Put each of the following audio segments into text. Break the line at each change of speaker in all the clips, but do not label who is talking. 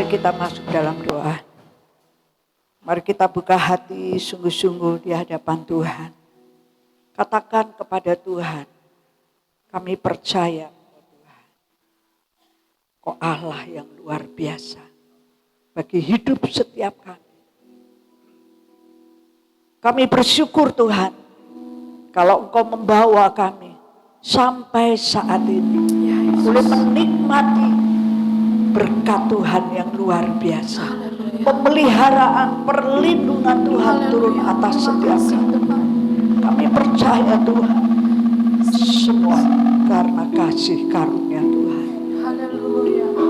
Mari kita masuk dalam doa. Mari kita buka hati sungguh-sungguh di hadapan Tuhan. Katakan kepada Tuhan, kami percaya Tuhan, Kau Allah yang luar biasa bagi hidup setiap kami. Kami bersyukur Tuhan, kalau Engkau membawa kami sampai saat ini, boleh menikmati berkat Tuhan yang luar biasa. Pemeliharaan, perlindungan Tuhan turun atas setiap kami. Kami percaya Tuhan, semua karena kasih karunia Tuhan.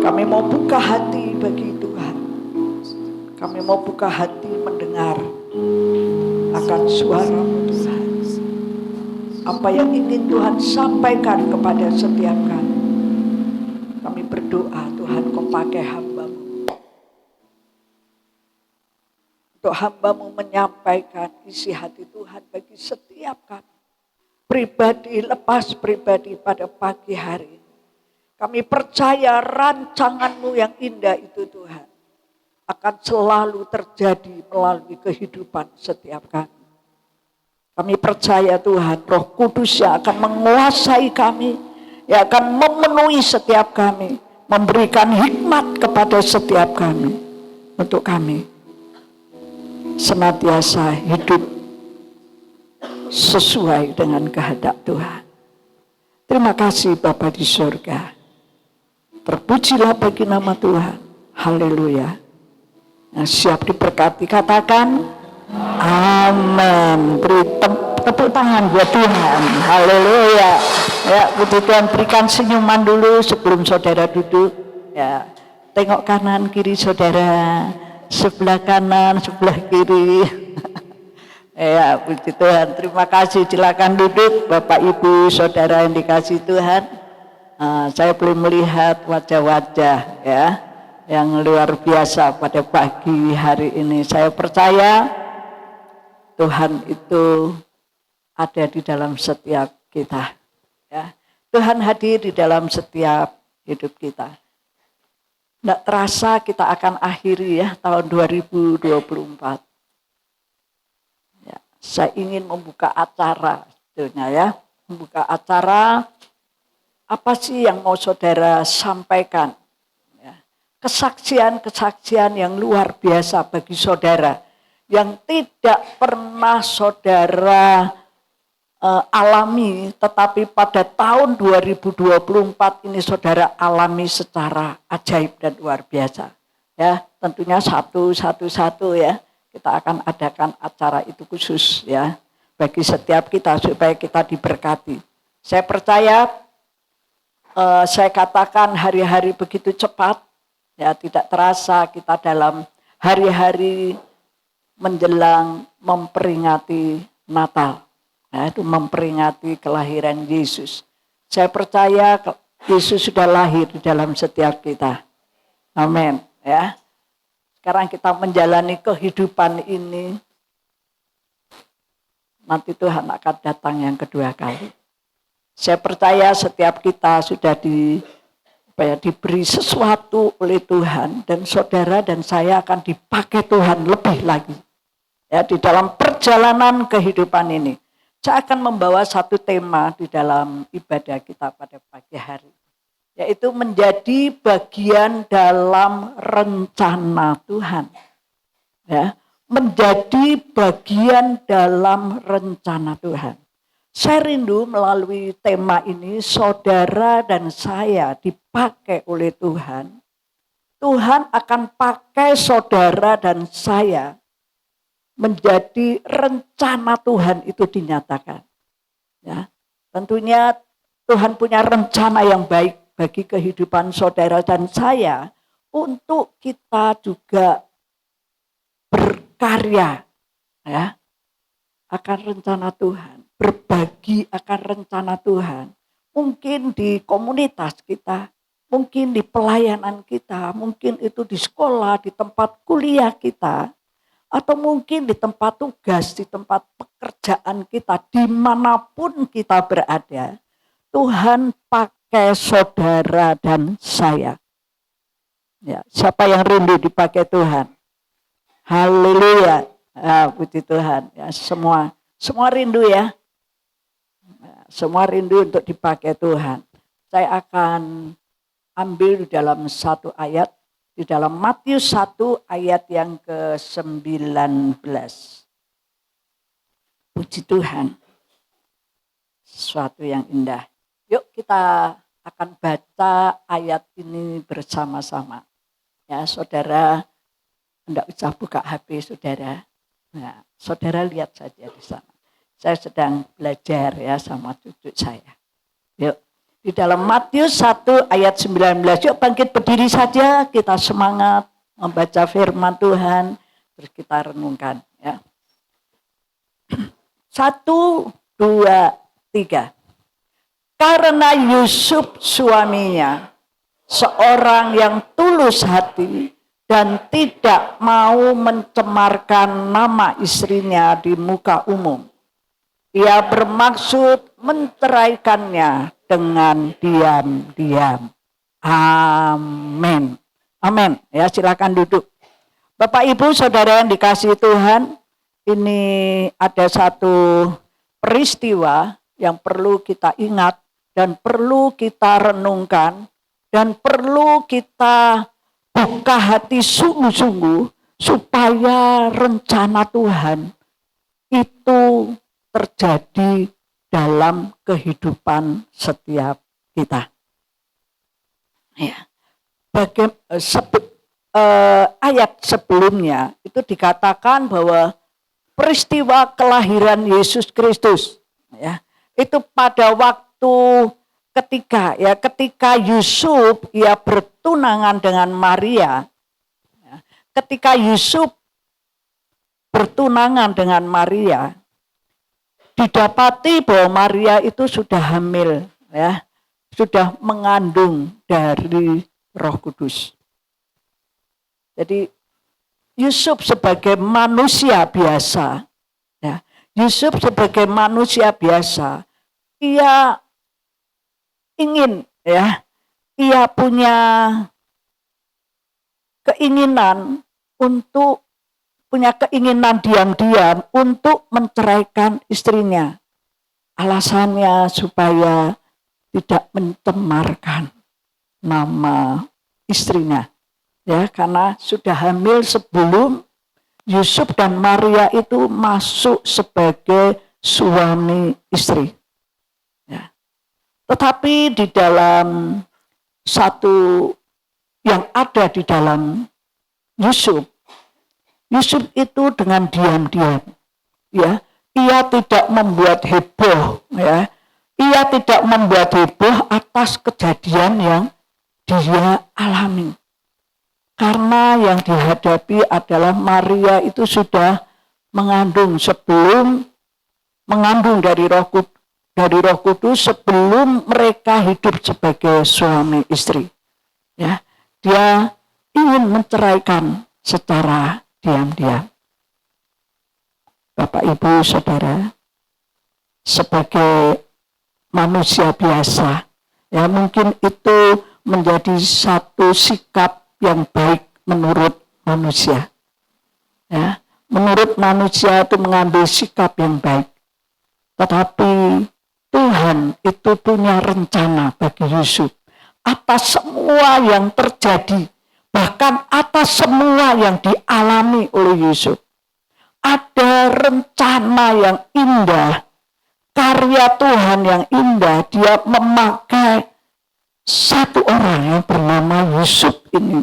Kami mau buka hati bagi Tuhan. Kami mau buka hati mendengar akan suara-Mu Tuhan. Apa yang ingin Tuhan sampaikan kepada setiap kami. Kami berdoa Tuhan, Kau pakai hamba-Mu. Untuk hamba-Mu menyampaikan isi hati Tuhan bagi setiap kami. Pribadi lepas pribadi pada pagi hari ini. Kami percaya rancangan-Mu yang indah itu Tuhan akan selalu terjadi melalui kehidupan setiap kami. Kami percaya Tuhan, Roh Kudus yang akan menguasai kami, yang akan memenuhi setiap kami, memberikan hikmat kepada setiap kami, untuk kami senantiasa hidup sesuai dengan kehendak Tuhan. Terima kasih Bapa di surga. Terpujilah bagi nama Tuhan. Haleluya. Yang siap diberkati katakan amin. Beri tepuk tangan buat Tuhan. Haleluya. Ya, puji Tuhan, berikan senyuman dulu sebelum saudara duduk. Ya, tengok kanan kiri saudara. Sebelah kanan, sebelah kiri. Ya, puji Tuhan. Terima kasih. Silakan duduk, Bapak Ibu, saudara yang dikasih Tuhan. Saya boleh melihat wajah-wajah ya yang luar biasa pada pagi hari ini. Saya percaya Tuhan itu ada di dalam setiap kita. Ya, Tuhan hadir di dalam setiap hidup kita. Tidak terasa kita akan akhiri ya tahun 2024. Ya, saya ingin membuka acara sebetulnya ya. Membuka acara, apa sih yang mau saudara sampaikan? Ya, kesaksian-kesaksian yang luar biasa bagi saudara. Yang tidak pernah saudara alami, tetapi pada tahun 2024 ini saudara alami secara ajaib dan luar biasa. Ya, tentunya satu ya. Kita akan adakan acara itu khusus ya bagi setiap kita supaya kita diberkati. Saya percaya, saya katakan hari-hari begitu cepat ya, tidak terasa kita dalam hari-hari menjelang memperingati Natal. Nah, itu memperingati kelahiran Yesus. Saya percaya Yesus sudah lahir di dalam setiap kita. Amin. Ya. Sekarang kita menjalani kehidupan ini. Nanti Tuhan akan datang yang kedua kali. Saya percaya setiap kita sudah diberi sesuatu oleh Tuhan. Dan saudara dan saya akan dipakai Tuhan lebih lagi. Ya, di dalam perjalanan kehidupan ini. Saya akan membawa satu tema di dalam ibadah kita pada pagi hari. Yaitu menjadi bagian dalam rencana Tuhan. Ya, menjadi bagian dalam rencana Tuhan. Saya rindu melalui tema ini saudara dan saya dipakai oleh Tuhan. Tuhan akan pakai saudara dan saya menjadi rencana Tuhan itu dinyatakan. Ya, tentunya Tuhan punya rencana yang baik bagi kehidupan saudara dan saya untuk kita juga berkarya ya akan rencana Tuhan, berbagi akan rencana Tuhan. Mungkin di komunitas kita, mungkin di pelayanan kita, mungkin itu di sekolah, di tempat kuliah kita. Atau mungkin di tempat tugas, di tempat pekerjaan kita, dimanapun kita berada. Tuhan pakai saudara dan saya. Ya, siapa yang rindu dipakai Tuhan? Haleluya. Puji Tuhan. Ya, semua rindu ya. Semua rindu untuk dipakai Tuhan. Saya akan ambil dalam satu ayat, di dalam Matius 1 ayat yang ke-19. Puji Tuhan. Sesuatu yang indah. Yuk kita akan baca ayat ini bersama-sama. Ya, saudara, tidak usah buka HP saudara. Nah, saudara lihat saja di sana. Saya sedang belajar ya sama cucu saya. Yuk, di dalam Matius 1 ayat 19. Yuk bangkit berdiri saja, kita semangat membaca firman Tuhan, terus kita renungkan ya. 1, 2, 3. Karena Yusuf suaminya seorang yang tulus hati dan tidak mau mencemarkan nama istrinya di muka umum. Ia bermaksud menceraikannya dengan diam-diam. Amin. Amin. Ya, silakan duduk. Bapak Ibu Saudara yang dikasihi Tuhan, ini ada satu peristiwa yang perlu kita ingat dan perlu kita renungkan dan perlu kita buka hati sungguh-sungguh supaya rencana Tuhan itu terjadi dalam kehidupan setiap kita. Ya. Ayat sebelumnya itu dikatakan bahwa peristiwa kelahiran Yesus Kristus ya, itu pada waktu ketika Yusuf ia bertunangan dengan Maria. Ya, ketika Yusuf bertunangan dengan Maria, didapati bahwa Maria itu sudah hamil ya, sudah mengandung dari Roh Kudus. Jadi Yusuf sebagai manusia biasa, ya, Yusuf sebagai manusia biasa, ia ingin ya, ia punya keinginan diam-diam untuk menceraikan istrinya. Alasannya supaya tidak mencemarkan nama istrinya. Ya, karena sudah hamil sebelum Yusuf dan Maria itu masuk sebagai suami istri. Ya. Tetapi di dalam satu yang ada di dalam Yusuf itu dengan diam-diam, ya, ia tidak membuat heboh, ya, ia tidak membuat heboh atas kejadian yang dia alami. Karena yang dihadapi adalah Maria itu sudah mengandung dari Roh Kudus sebelum mereka hidup sebagai suami istri. Ya, dia ingin menceraikan secara diam-diam. Bapak Ibu Saudara, sebagai manusia biasa, ya mungkin itu menjadi satu sikap yang baik menurut manusia. Ya, menurut manusia itu mengambil sikap yang baik. Tetapi Tuhan itu punya rencana bagi Yusuf atas semua yang terjadi, bahkan atas semua yang dialami oleh Yusuf. Ada rencana yang indah, karya Tuhan yang indah. Dia memakai satu orang yang bernama Yusuf ini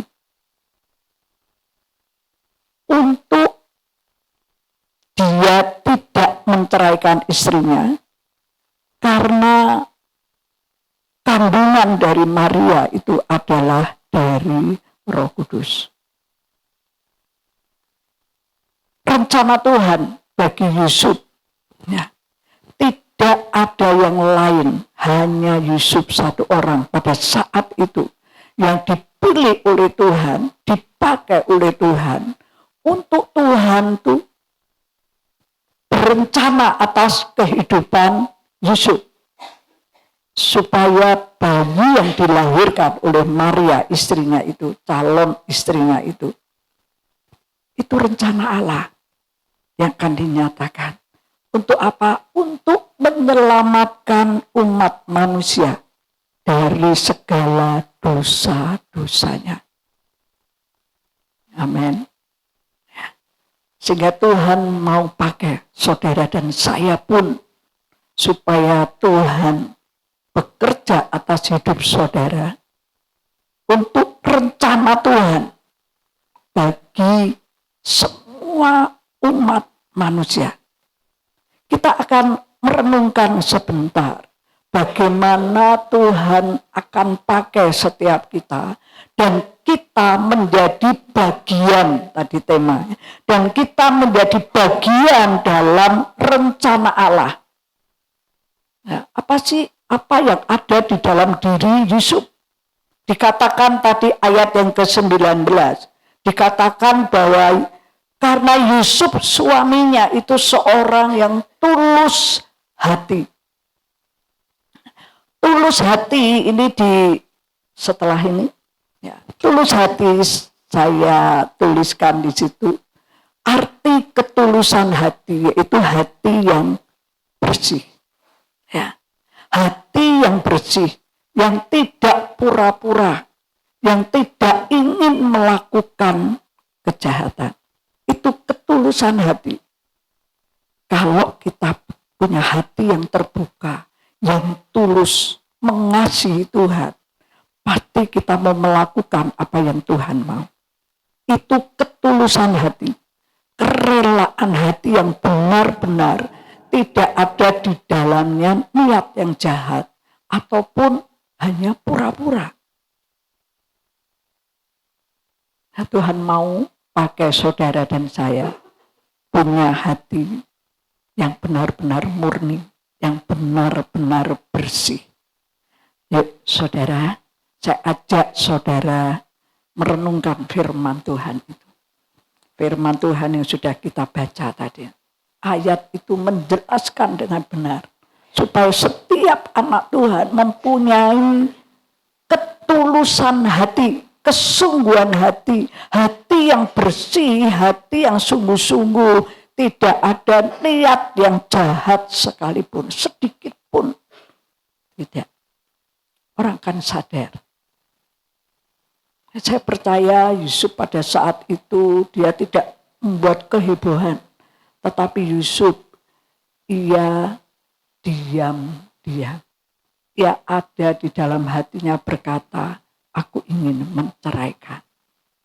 untuk dia tidak menceraikan istrinya karena kandungan dari Maria itu adalah dari Roh Kudus. Rencana Tuhan bagi Yusuf, ya, tidak ada yang lain, hanya Yusuf satu orang pada saat itu yang dipilih oleh Tuhan, dipakai oleh Tuhan untuk Tuhan tuh berencana atas kehidupan Yusuf. supaya bayi yang dilahirkan oleh Maria istrinya itu, calon istrinya itu rencana Allah yang akan dinyatakan. Untuk apa? Untuk menyelamatkan umat manusia dari segala dosa-dosanya. Amin. Sehingga Tuhan mau pakai saudara dan saya pun supaya Tuhan bekerja atas hidup saudara untuk rencana Tuhan bagi semua umat manusia. Kita akan merenungkan sebentar bagaimana Tuhan akan pakai setiap kita dan kita menjadi bagian, tadi temanya, dan kita menjadi bagian dalam rencana Allah. Nah, apa yang ada di dalam diri Yusuf? Dikatakan tadi ayat yang ke-19, dikatakan bahwa karena Yusuf suaminya itu seorang yang tulus hati. Tulus hati ini setelah ini, ya, tulus hati saya tuliskan di situ. Arti ketulusan hati yaitu hati yang bersih. Ya, hati yang bersih, yang tidak pura-pura, yang tidak ingin melakukan kejahatan. Itu ketulusan hati. Kalau kita punya hati yang terbuka, yang tulus mengasihi Tuhan, pasti kita mau melakukan apa yang Tuhan mau. Itu ketulusan hati, kerelaan hati yang benar-benar tidak ada di dalamnya niat yang jahat ataupun hanya pura-pura. Nah, Tuhan mau pakai saudara dan saya punya hati yang benar-benar murni, yang benar-benar bersih. Yuk saudara, saya ajak saudara merenungkan firman Tuhan itu. Firman Tuhan yang sudah kita baca tadi. Ayat itu menjelaskan dengan benar. Supaya setiap anak Tuhan mempunyai ketulusan hati, kesungguhan hati, hati yang bersih, hati yang sungguh-sungguh, tidak ada niat yang jahat sekalipun, sedikit pun tidak. Orang akan sadar. Saya percaya Yusuf pada saat itu dia tidak membuat kehebohan, tetapi Yusuf ia diam. Ia ada di dalam hatinya berkata, aku ingin menceraikan.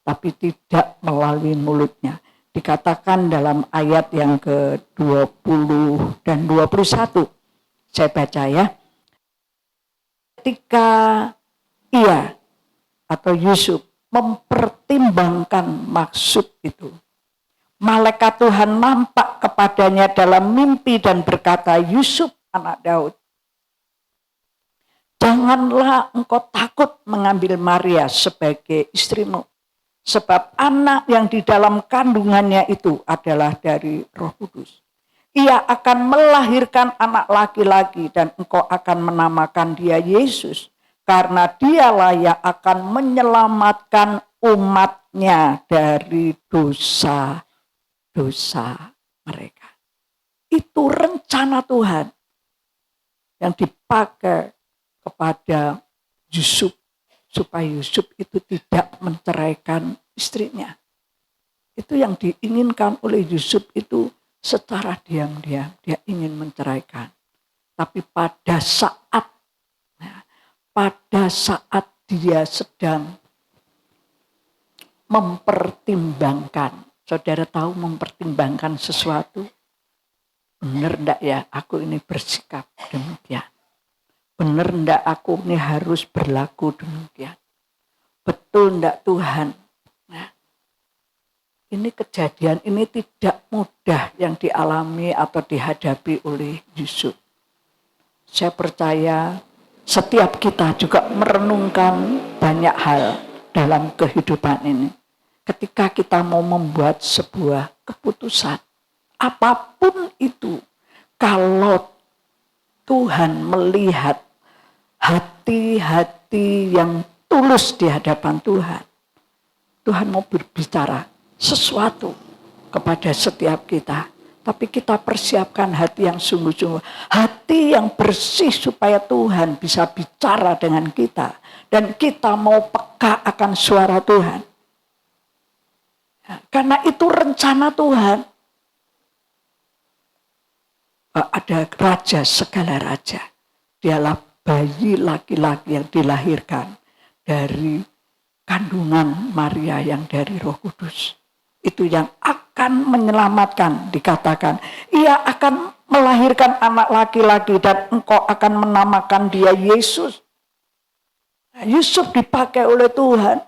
Tapi tidak melalui mulutnya. Dikatakan dalam ayat yang ke-20 dan 21. Saya baca ya. Ketika ia atau Yusuf mempertimbangkan maksud itu, malaikat Tuhan nampak kepadanya dalam mimpi dan berkata, Yusuf anak Daud, janganlah engkau takut mengambil Maria sebagai istrimu. Sebab anak yang di dalam kandungannya itu adalah dari Roh Kudus. Ia akan melahirkan anak laki-laki dan engkau akan menamakan dia Yesus. Karena dialah yang akan menyelamatkan umatnya dari dosa-dosa mereka. Itu rencana Tuhan yang dipakai kepada Yusuf, supaya Yusuf itu tidak menceraikan istrinya. Itu yang diinginkan oleh Yusuf itu secara diam-diam, dia ingin menceraikan. Tapi pada saat dia sedang mempertimbangkan, saudara tahu mempertimbangkan sesuatu, benar enggak ya aku ini bersikap demikian? Benar enggak aku ini harus berlaku demikian? Betul enggak Tuhan? Nah, ini kejadian ini tidak mudah yang dialami atau dihadapi oleh Yusuf. Saya percaya setiap kita juga merenungkan banyak hal dalam kehidupan ini. Ketika kita mau membuat sebuah keputusan, apapun itu, kalau Tuhan melihat hati-hati yang tulus di hadapan Tuhan. Tuhan mau berbicara sesuatu kepada setiap kita. Tapi kita persiapkan hati yang sungguh-sungguh. Hati yang bersih supaya Tuhan bisa bicara dengan kita. Dan kita mau peka akan suara Tuhan. Karena itu rencana Tuhan. Ada raja segala raja. Dialah bayi laki-laki yang dilahirkan dari kandungan Maria yang dari Roh Kudus. Itu yang akan menyelamatkan, dikatakan. Ia akan melahirkan anak laki-laki dan engkau akan menamakan dia Yesus. Nah, Yusuf dipakai oleh Tuhan.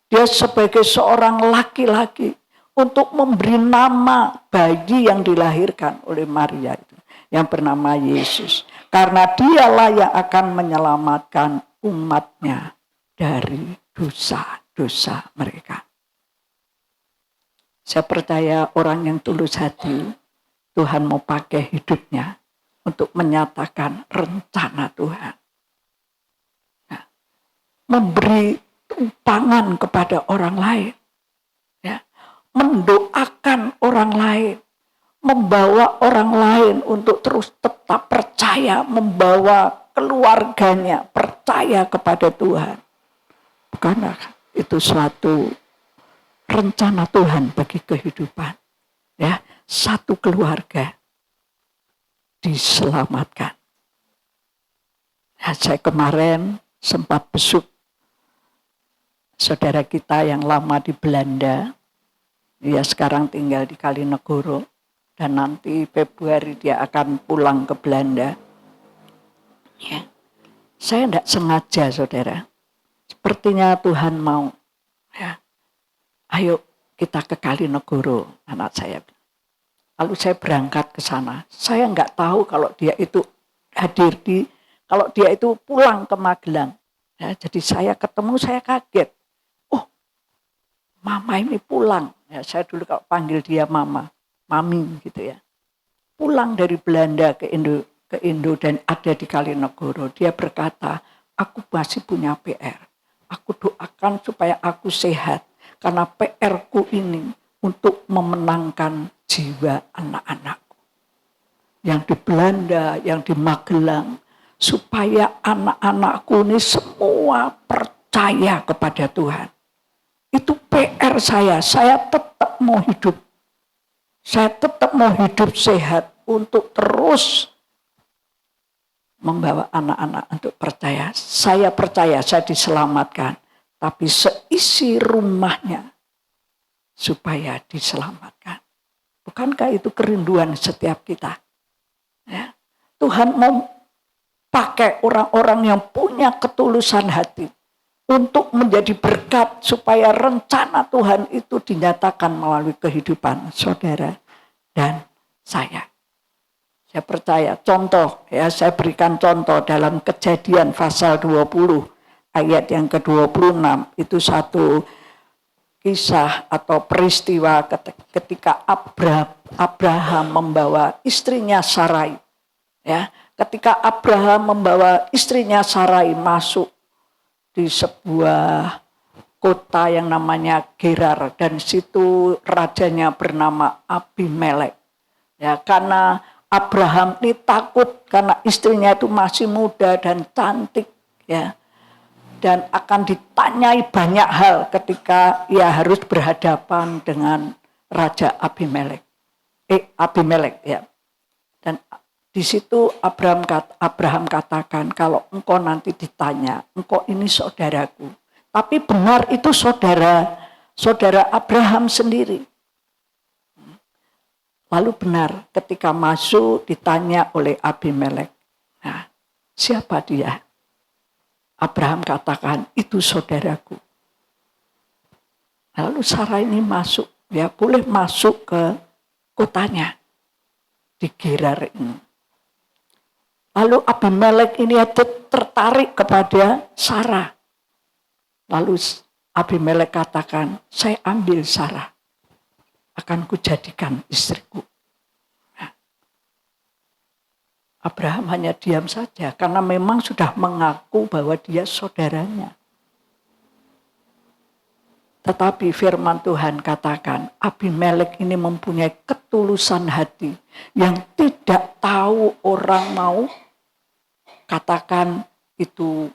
Dia sebagai seorang laki-laki untuk memberi nama bayi yang dilahirkan oleh Maria itu, yang bernama Yesus. Karena dialah yang akan menyelamatkan umatnya dari dosa-dosa mereka. Saya percaya orang yang tulus hati, Tuhan mau pakai hidupnya untuk menyatakan rencana Tuhan. Nah, memberi tumpangan kepada orang lain. Ya, mendoakan orang lain. Membawa orang lain untuk terus tetap percaya. Membawa keluarganya percaya kepada Tuhan. Bukankah itu suatu rencana Tuhan bagi kehidupan, ya, satu keluarga diselamatkan. Ya, saya kemarin sempat besuk saudara kita yang lama di Belanda, dia sekarang tinggal di Kalinegoro, dan nanti Februari dia akan pulang ke Belanda. Ya, saya tidak sengaja, saudara, sepertinya Tuhan mau, ya. Ayo kita ke Kalinegoro, anak saya. Lalu saya berangkat ke sana. Saya nggak tahu kalau dia itu kalau dia itu pulang ke Magelang. Ya, jadi saya ketemu, saya kaget. Oh, mama ini pulang. Ya, saya dulu kalau panggil dia mama, mami gitu ya. Pulang dari Belanda ke Indo dan ada di Kalinegoro. Dia berkata, aku masih punya PR. Aku doakan supaya aku sehat. Karena PR-ku ini untuk memenangkan jiwa anak-anakku. Yang di Belanda, yang di Magelang. Supaya anak-anakku ini semua percaya kepada Tuhan. Itu PR saya tetap mau hidup. Saya tetap mau hidup sehat untuk terus membawa anak-anak untuk percaya. Saya percaya saya diselamatkan. Tapi seisi rumahnya supaya diselamatkan. Bukankah itu kerinduan setiap kita? Ya. Tuhan mau pakai orang-orang yang punya ketulusan hati untuk menjadi berkat supaya rencana Tuhan itu dinyatakan melalui kehidupan saudara dan saya. Saya percaya, contoh, ya, saya berikan contoh dalam Kejadian pasal 20. Ayat yang ke-26 itu satu kisah atau peristiwa ketika Abraham membawa istrinya Sarai. Ya, ketika Abraham membawa istrinya Sarai masuk di sebuah kota yang namanya Gerar, dan situ rajanya bernama Abimelek. Ya, karena Abraham ini takut karena istrinya itu masih muda dan cantik, ya. Dan akan ditanyai banyak hal ketika ia harus berhadapan dengan Raja Abimelek. Abimelek, ya. Dan di situ Abraham katakan, kalau engkau nanti ditanya, engkau ini saudaraku. Tapi benar itu saudara Abraham sendiri. Lalu benar ketika masuk ditanya oleh Abimelek, nah, siapa dia? Abraham katakan, itu saudaraku. Lalu Sarah ini masuk, ya boleh masuk ke kotanya di Gerar ini. Lalu Abimelek ini tertarik kepada Sarah. Lalu Abimelek katakan, saya ambil Sarah, akan kujadikan istriku. Nah, Abraham hanya diam saja karena memang sudah mengaku bahwa dia saudaranya. Tetapi firman Tuhan katakan, Abimelek ini mempunyai ketulusan hati yang tidak tahu orang mau katakan itu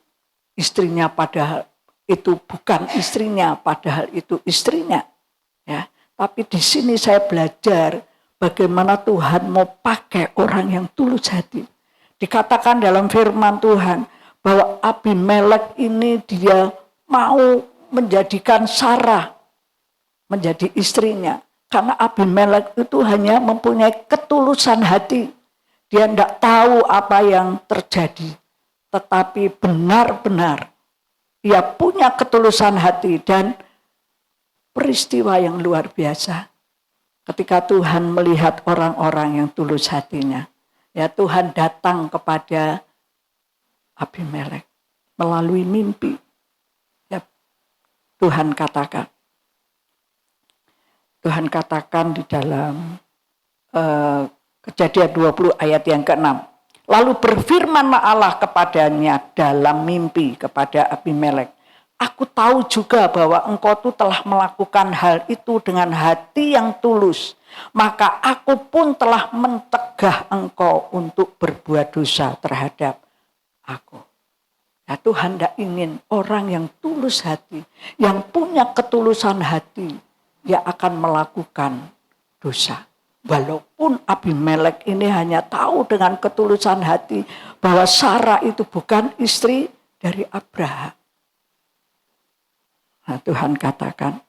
istrinya padahal itu bukan istrinya, padahal itu istrinya. Ya, tapi di sini saya belajar bagaimana Tuhan mau pakai orang yang tulus hati. Dikatakan dalam firman Tuhan bahwa Abimelek ini dia mau menjadikan Sarah menjadi istrinya. Karena Abimelek itu hanya mempunyai ketulusan hati. Dia tidak tahu apa yang terjadi. Tetapi benar-benar ia punya ketulusan hati dan peristiwa yang luar biasa. Ketika Tuhan melihat orang-orang yang tulus hatinya, ya Tuhan datang kepada Abimelek melalui mimpi. Ya, Tuhan katakan di dalam Kejadian 20 ayat yang ke-6. Lalu berfirmanlah Allah kepadanya dalam mimpi kepada Abimelek. Aku tahu juga bahwa engkau tuh telah melakukan hal itu dengan hati yang tulus. Maka aku pun telah mencegah engkau untuk berbuat dosa terhadap aku. Nah, Tuhan tidak ingin orang yang tulus hati, yang punya ketulusan hati, dia akan melakukan dosa. Walaupun Abimelek ini hanya tahu dengan ketulusan hati bahwa Sarah itu bukan istri dari Abraham. Nah, Tuhan katakan,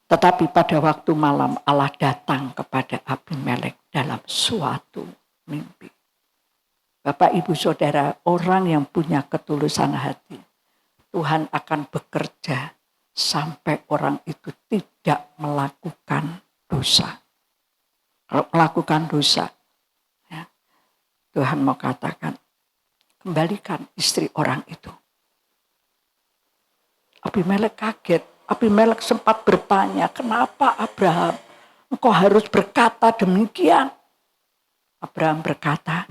tetapi pada waktu malam Allah datang kepada Abimelek dalam suatu mimpi. Bapak, Ibu, Saudara, orang yang punya ketulusan hati, Tuhan akan bekerja sampai orang itu tidak melakukan dosa. Kalau melakukan dosa, ya, Tuhan mau katakan, kembalikan istri orang itu. Abimelek kaget. Abimelek sempat bertanya, kenapa Abraham engkau harus berkata demikian? Abraham berkata,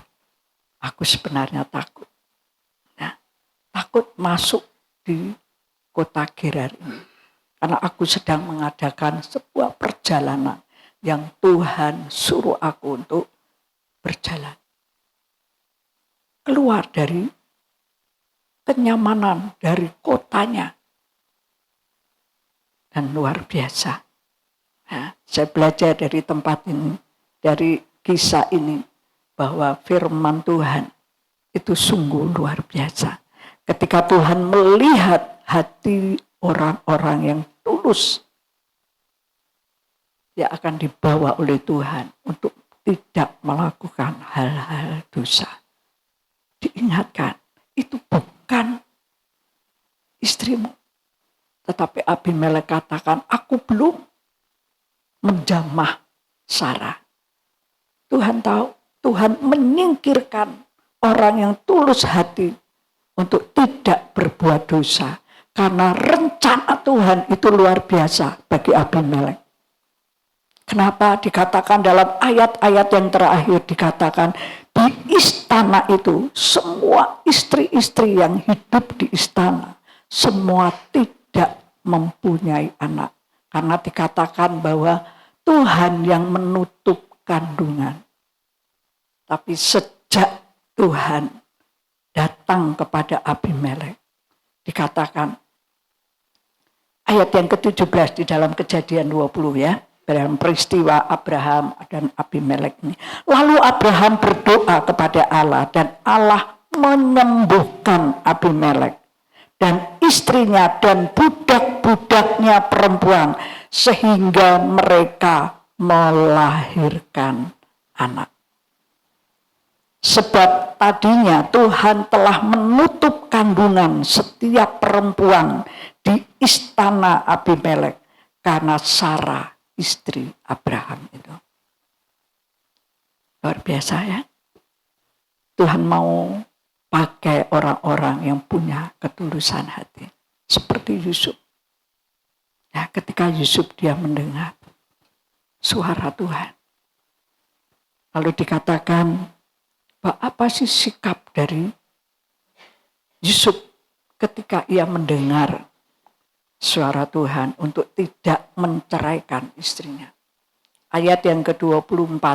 aku sebenarnya takut. Ya, takut masuk di kota Gerar ini. Karena aku sedang mengadakan sebuah perjalanan yang Tuhan suruh aku untuk berjalan. Keluar dari kenyamanan, dari kotanya. Dan luar biasa. Nah, saya belajar dari tempat ini, dari kisah ini, bahwa firman Tuhan itu sungguh luar biasa. Ketika Tuhan melihat hati orang-orang yang tulus, dia akan dibawa oleh Tuhan untuk tidak melakukan hal-hal dosa. Diingatkan, itu bukan istrimu. Tetapi Abimelek katakan, aku belum menjamah Sarah. Tuhan tahu, Tuhan menyingkirkan orang yang tulus hati untuk tidak berbuat dosa. Karena rencana Tuhan itu luar biasa bagi Abimelek. Kenapa dikatakan dalam ayat-ayat yang terakhir dikatakan di istana itu semua istri-istri yang hidup di istana semua tidak mempunyai anak. Karena dikatakan bahwa Tuhan yang menutup kandungan. Tapi sejak Tuhan datang kepada Abimelek, dikatakan ayat yang ke-17 di dalam Kejadian 20 ya, dalam peristiwa Abraham dan Abimelek ini. Lalu Abraham berdoa kepada Allah dan Allah menyembuhkan Abimelek dan istrinya dan budak-budaknya perempuan sehingga mereka melahirkan anak. Sebab tadinya Tuhan telah menutup kandungan setiap perempuan di istana Abimelek karena Sarah istri Abraham itu. Luar biasa ya. Tuhan mau pakai orang-orang yang punya ketulusan hati. Seperti Yusuf. Ya, ketika Yusuf dia mendengar suara Tuhan. Lalu dikatakan, apa sih sikap dari Yusuf ketika ia mendengar suara Tuhan untuk tidak menceraikan istrinya. Ayat yang ke-24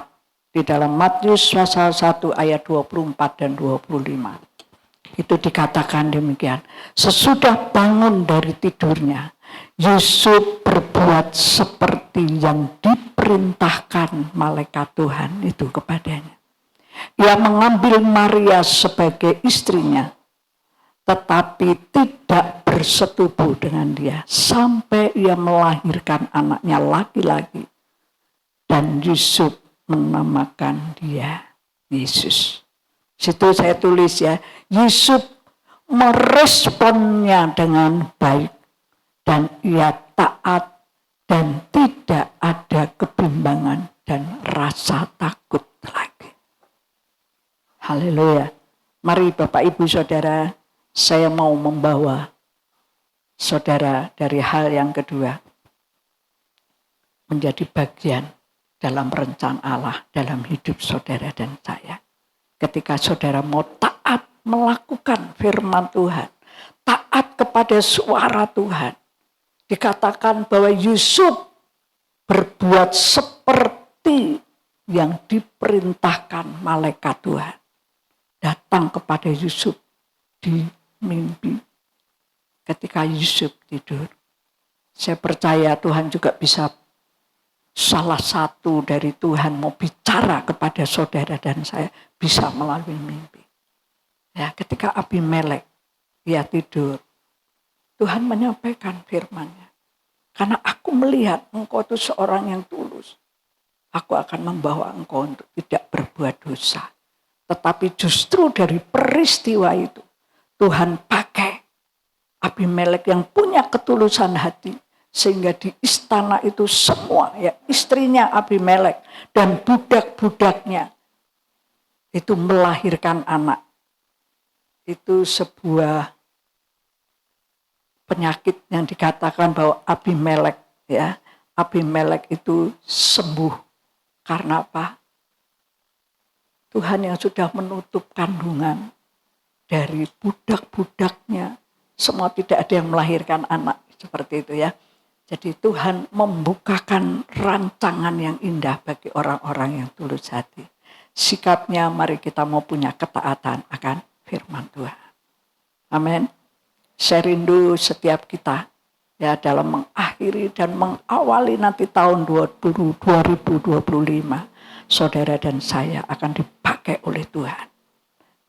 di dalam Matius pasal 1 ayat 24 dan 25. Itu dikatakan demikian. Sesudah bangun dari tidurnya, Yusuf berbuat seperti yang diperintahkan malaikat Tuhan itu kepadanya. Ia mengambil Maria sebagai istrinya, tetapi tidak bersetubuh dengan dia sampai ia melahirkan anaknya laki-laki. Dan Yusuf menamakan dia Yesus. Situ saya tulis ya, Yusuf meresponnya dengan baik dan ia taat dan tidak ada kebimbangan dan rasa takut lagi. Haleluya. Mari Bapak Ibu Saudara, saya mau membawa saudara dari hal yang kedua menjadi bagian dalam rencana Allah dalam hidup saudara dan saya. Ketika saudara mau taat melakukan firman Tuhan, taat kepada suara Tuhan, dikatakan bahwa Yusuf berbuat seperti yang diperintahkan malaikat Tuhan. Datang kepada Yusuf di mimpi ketika Yusuf tidur. Saya percaya Tuhan juga bisa, salah satu dari Tuhan mau bicara kepada saudara dan saya bisa melalui mimpi. Ya, ketika Abimelek ia tidur, Tuhan menyampaikan firman-Nya. Karena aku melihat engkau itu seorang yang tulus. Aku akan membawa engkau untuk tidak berbuat dosa. Tetapi justru dari peristiwa itu, Tuhan pakai Abimelek yang punya ketulusan hati. Sehingga di istana itu semua, ya istrinya Abimelek dan budak-budaknya itu melahirkan anak. Itu sebuah penyakit yang dikatakan bahwa Abimelek itu sembuh. Karena apa? Tuhan yang sudah menutup kandungan dari budak-budaknya, semua tidak ada yang melahirkan anak, seperti itu ya. Jadi Tuhan membukakan rancangan yang indah bagi orang-orang yang tulus hati. Sikapnya mari kita mau punya ketaatan akan firman Tuhan. Amin. Saya rindu setiap kita ya dalam mengakhiri dan mengawali nanti tahun 2025. Saudara dan saya akan dipakai oleh Tuhan.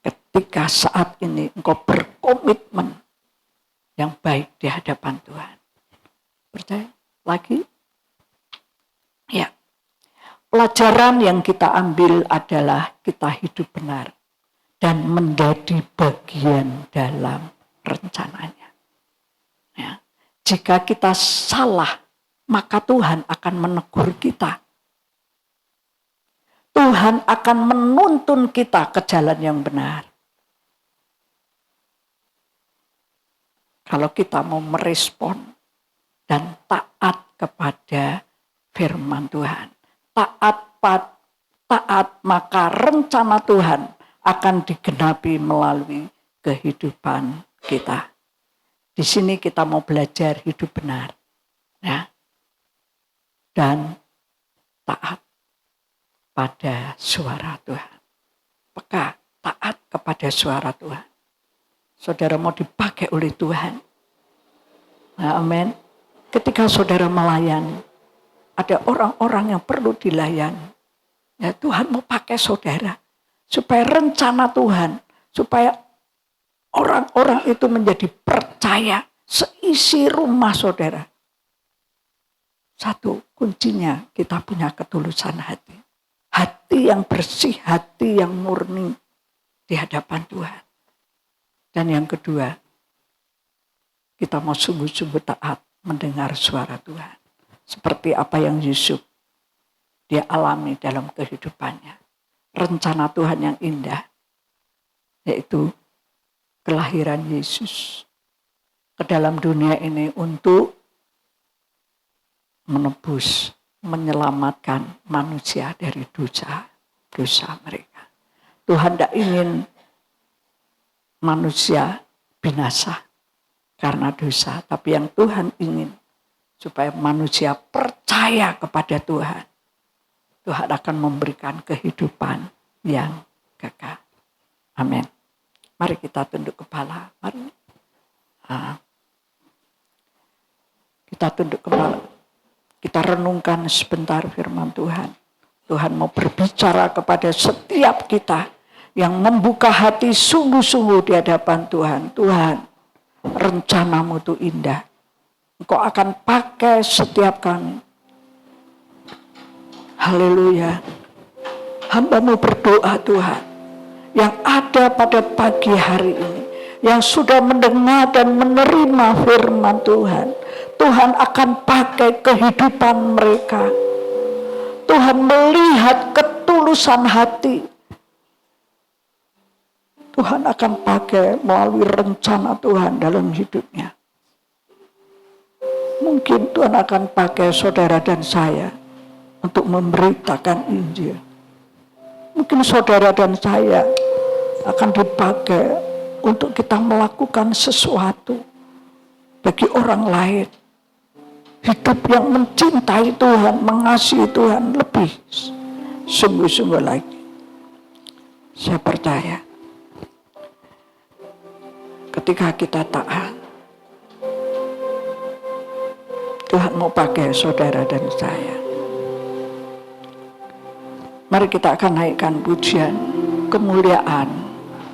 Ketika saat ini engkau berkomitmen yang baik di hadapan Tuhan. Percaya lagi? Ya. Pelajaran yang kita ambil adalah kita hidup benar dan menjadi bagian dalam rencananya. Ya. Jika kita salah, maka Tuhan akan menegur kita. Tuhan akan menuntun kita ke jalan yang benar. Kalau kita mau merespon dan taat kepada firman Tuhan. Taat maka rencana Tuhan akan digenapi melalui kehidupan kita. Di sini kita mau belajar hidup benar. Ya. Dan taat pada suara Tuhan. Peka, taat kepada suara Tuhan. Saudara mau dipakai oleh Tuhan. Nah, amin. Ketika saudara melayani, ada orang-orang yang perlu dilayani. Ya, Tuhan mau pakai saudara. Supaya rencana Tuhan, supaya orang-orang itu menjadi percaya seisi rumah saudara. Satu, kuncinya kita punya ketulusan hati. Hati yang bersih, hati yang murni di hadapan Tuhan. Dan yang kedua, kita mau sungguh-sungguh taat mendengar suara Tuhan. Seperti apa yang Yusuf dia alami dalam kehidupannya. Rencana Tuhan yang indah, yaitu kelahiran Yesus ke dalam dunia ini untuk menebus, menyelamatkan manusia dari dosa. dosa mereka. Tuhan tidak ingin manusia binasa karena dosa, tapi yang Tuhan ingin supaya manusia percaya kepada Tuhan. Tuhan akan memberikan kehidupan yang kekal. Amin. Mari kita tunduk kepala. Mari. Kita tunduk kepala. Kita renungkan sebentar firman Tuhan. Tuhan mau berbicara kepada setiap kita yang membuka hati sungguh-sungguh di hadapan Tuhan. Tuhan, rencanamu itu indah. Engkau akan pakai setiap kami. Haleluya. Hamba-Mu berdoa Tuhan, yang ada pada pagi hari ini, yang sudah mendengar dan menerima firman Tuhan, Tuhan akan pakai kehidupan mereka. Tuhan melihat ketulusan hati. Tuhan akan pakai melalui rencana Tuhan dalam hidupnya. Mungkin Tuhan akan pakai saudara dan saya untuk memberitakan Injil. Mungkin saudara dan saya akan dipakai untuk kita melakukan sesuatu bagi orang lain. Hidup yang mencintai Tuhan, mengasihi Tuhan lebih sungguh-sungguh lagi. Saya percaya ketika kita taat, Tuhan mau pakai saudara dan saya. Mari kita akan naikkan pujian kemuliaan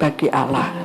bagi Allah.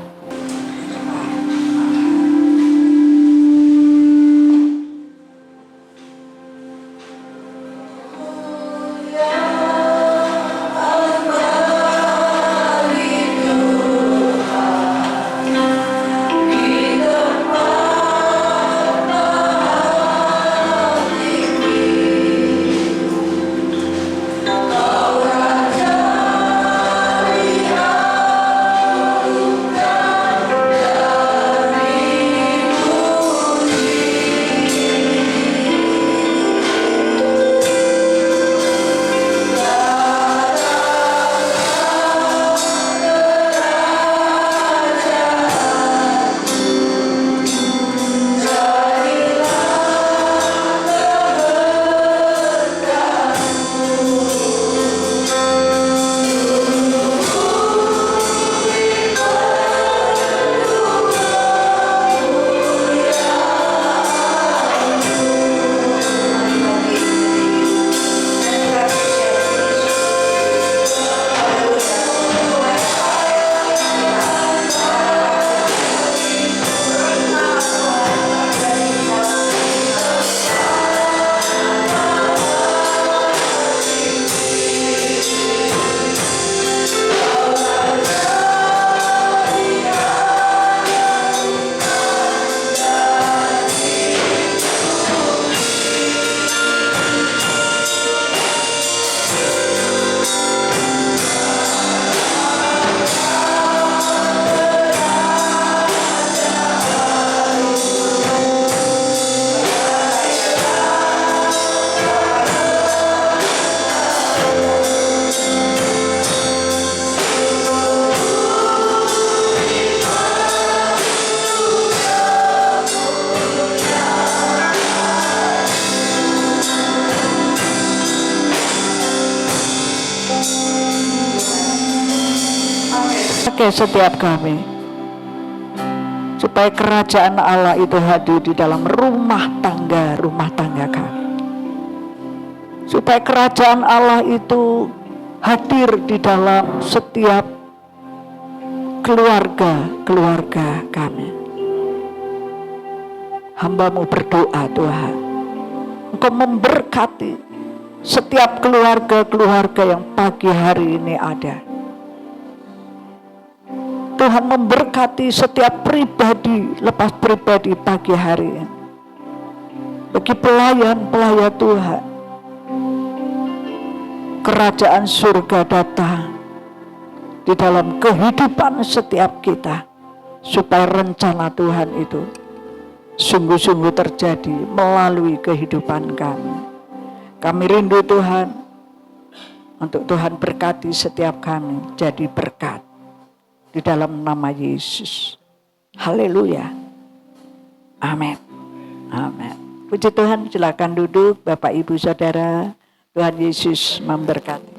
Pakai setiap kami supaya kerajaan Allah itu hadir di dalam rumah tangga kami, supaya kerajaan Allah itu hadir di dalam setiap keluarga kami. Hamba-Mu berdoa Tuhan, Engkau memberkati setiap keluarga yang pagi hari ini ada. Tuhan memberkati setiap pribadi lepas pribadi pagi hari ini. Bagi pelayan Tuhan, kerajaan surga datang di dalam kehidupan setiap kita, supaya rencana Tuhan itu sungguh-sungguh terjadi melalui kehidupan kami. Kami rindu Tuhan, Untuk Tuhan berkati setiap kami jadi berkat di dalam nama Yesus. Haleluya. Amin. Amin. Puji Tuhan, silakan duduk Bapak Ibu Saudara. Tuhan Yesus memberkati.